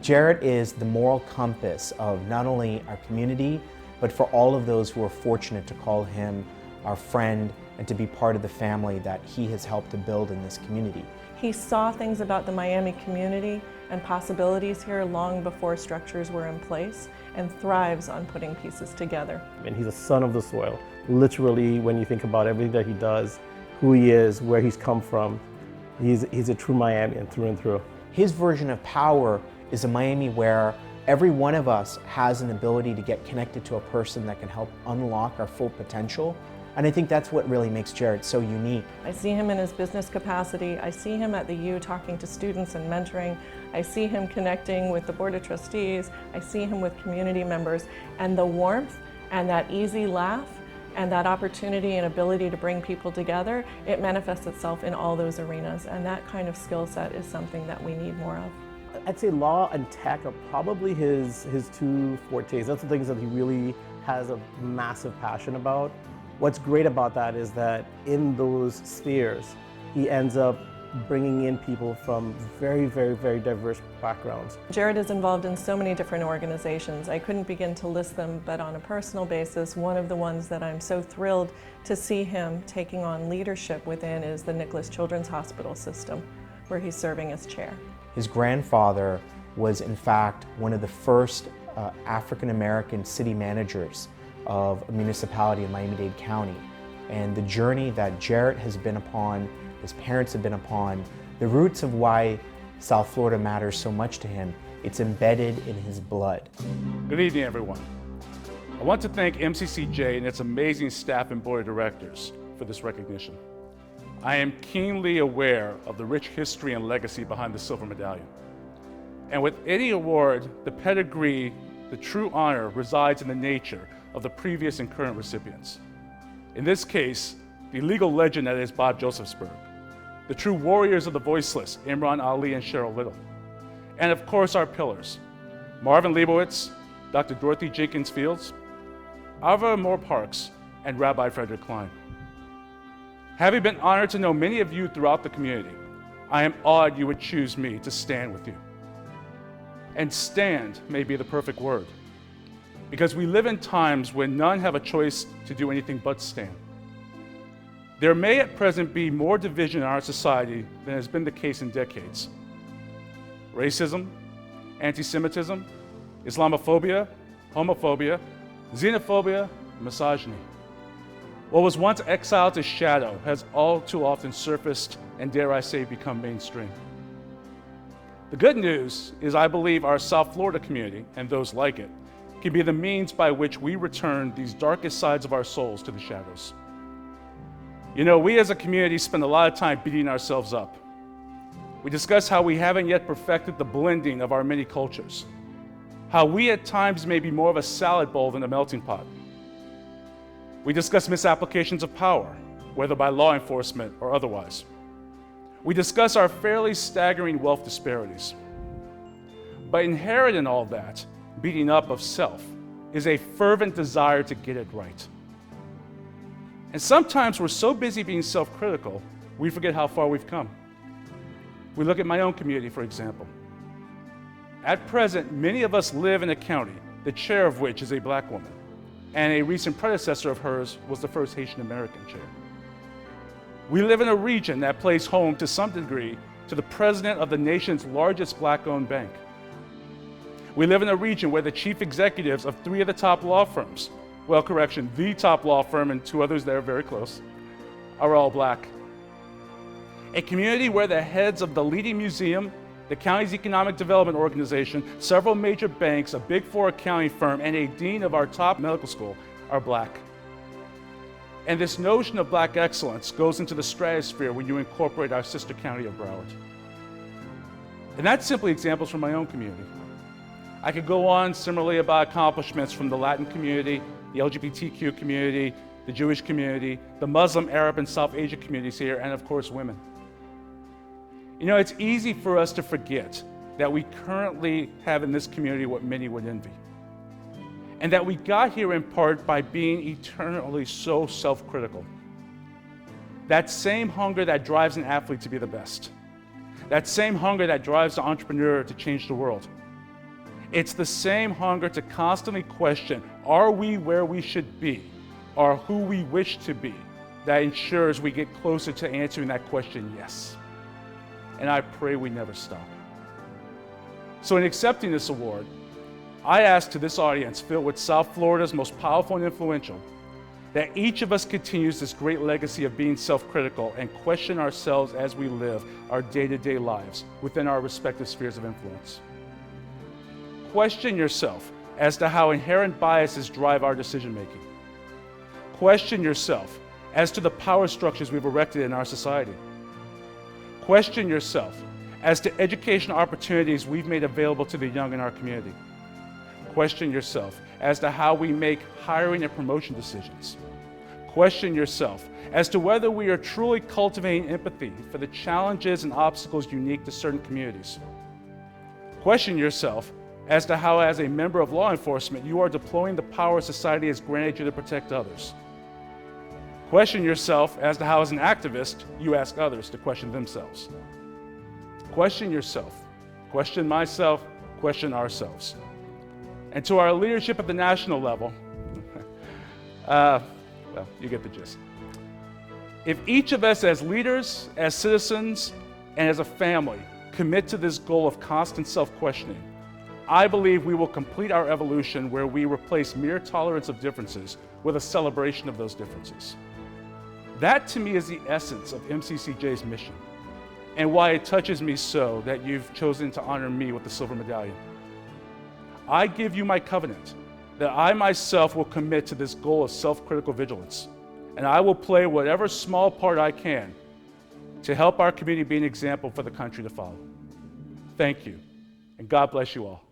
Jaret is the moral compass of not only our community, but for all of those who are fortunate to call him our friend and to be part of the family that he has helped to build in this community. He saw things about the Miami community and possibilities here long before structures were in place, and thrives on putting pieces together. And he's a son of the soil. Literally, when you think about everything that he does, who he is, where he's come from, he's a true Miamian through and through. His version of power is a Miami where every one of us has an ability to get connected to a person that can help unlock our full potential. And I think that's what really makes Jaret so unique. I see him in his business capacity. I see him at the U talking to students and mentoring. I see him connecting with the Board of Trustees. I see him with community members. And the warmth and that easy laugh and that opportunity and ability to bring people together, it manifests itself in all those arenas. And that kind of skill set is something that we need more of. I'd say law and tech are probably his two fortes. That's the things that he really has a massive passion about. What's great about that is that in those spheres, he ends up bringing in people from very, very, very diverse backgrounds. Jaret is involved in so many different organizations. I couldn't begin to list them, but on a personal basis, one of the ones that I'm so thrilled to see him taking on leadership within is the Nicholas Children's Hospital system, where he's serving as chair. His grandfather was in fact one of the first African-American city managers of a municipality in Miami-Dade County. And the journey that Jaret has been upon, his parents have been upon, the roots of why South Florida matters so much to him, it's embedded in his blood. Good evening, everyone. I want to thank MCCJ and its amazing staff and board of directors for this recognition. I am keenly aware of the rich history and legacy behind the Silver Medallion. And with any award, the pedigree, the true honor resides in the nature of the previous and current recipients. In this case, the legal legend that is Bob Josephsburg, the true warriors of the voiceless, Imran Ali and Cheryl Little, and of course our pillars, Marvin Leibowitz, Dr. Dorothy Jenkins Fields, Ava Moore Parks, and Rabbi Frederick Klein. Having been honored to know many of you throughout the community, I am awed you would choose me to stand with you. And stand may be the perfect word, because we live in times when none have a choice to do anything but stand. There may at present be more division in our society than has been the case in decades. Racism, anti-Semitism, Islamophobia, homophobia, xenophobia, misogyny. What was once exiled to shadow has all too often surfaced and, dare I say, become mainstream. The good news is I believe our South Florida community, and those like it, can be the means by which we return these darkest sides of our souls to the shadows. You know, we as a community spend a lot of time beating ourselves up. We discuss how we haven't yet perfected the blending of our many cultures, how we at times may be more of a salad bowl than a melting pot. We discuss misapplications of power, whether by law enforcement or otherwise. We discuss our fairly staggering wealth disparities. But inherent in all that, beating up of self, is a fervent desire to get it right. And sometimes we're so busy being self-critical, we forget how far we've come. We look at my own community, for example. At present, many of us live in a county, the chair of which is a black woman, and a recent predecessor of hers was the first Haitian American chair. We live in a region that plays home to some degree to the president of the nation's largest black-owned bank. We live in a region where the chief executives of 3 of the top law firms, well, correction, the top law firm and 2 others that are very close, are all black. A community where the heads of the leading museum, the county's economic development organization, several major banks, a Big 4 accounting firm, and a dean of our top medical school are black. And this notion of black excellence goes into the stratosphere when you incorporate our sister county of Broward. And that's simply examples from my own community. I could go on similarly about accomplishments from the Latin community, the LGBTQ community, the Jewish community, the Muslim, Arab, and South Asian communities here, and of course, women. You know, it's easy for us to forget that we currently have in this community what many would envy. And that we got here in part by being eternally so self-critical. That same hunger that drives an athlete to be the best. That same hunger that drives the entrepreneur to change the world. It's the same hunger to constantly question, are we where we should be, or who we wish to be, that ensures we get closer to answering that question, yes. And I pray we never stop. So in accepting this award, I ask to this audience filled with South Florida's most powerful and influential, that each of us continues this great legacy of being self-critical and question ourselves as we live our day-to-day lives within our respective spheres of influence. Question yourself as to how inherent biases drive our decision-making. Question yourself as to the power structures we've erected in our society. Question yourself as to educational opportunities we've made available to the young in our community. Question yourself as to how we make hiring and promotion decisions. Question yourself as to whether we are truly cultivating empathy for the challenges and obstacles unique to certain communities. Question yourself as to how, as a member of law enforcement, you are deploying the power society has granted you to protect others. Question yourself as to how, as an activist, you ask others to question themselves. Question yourself, question myself, question ourselves. And to our leadership at the national level, well, you get the gist. If each of us as leaders, as citizens, and as a family commit to this goal of constant self-questioning, I believe we will complete our evolution where we replace mere tolerance of differences with a celebration of those differences. That to me is the essence of MCCJ's mission, and why it touches me so that you've chosen to honor me with the silver medallion. I give you my covenant that I myself will commit to this goal of self-critical vigilance, and I will play whatever small part I can to help our community be an example for the country to follow. Thank you, and God bless you all.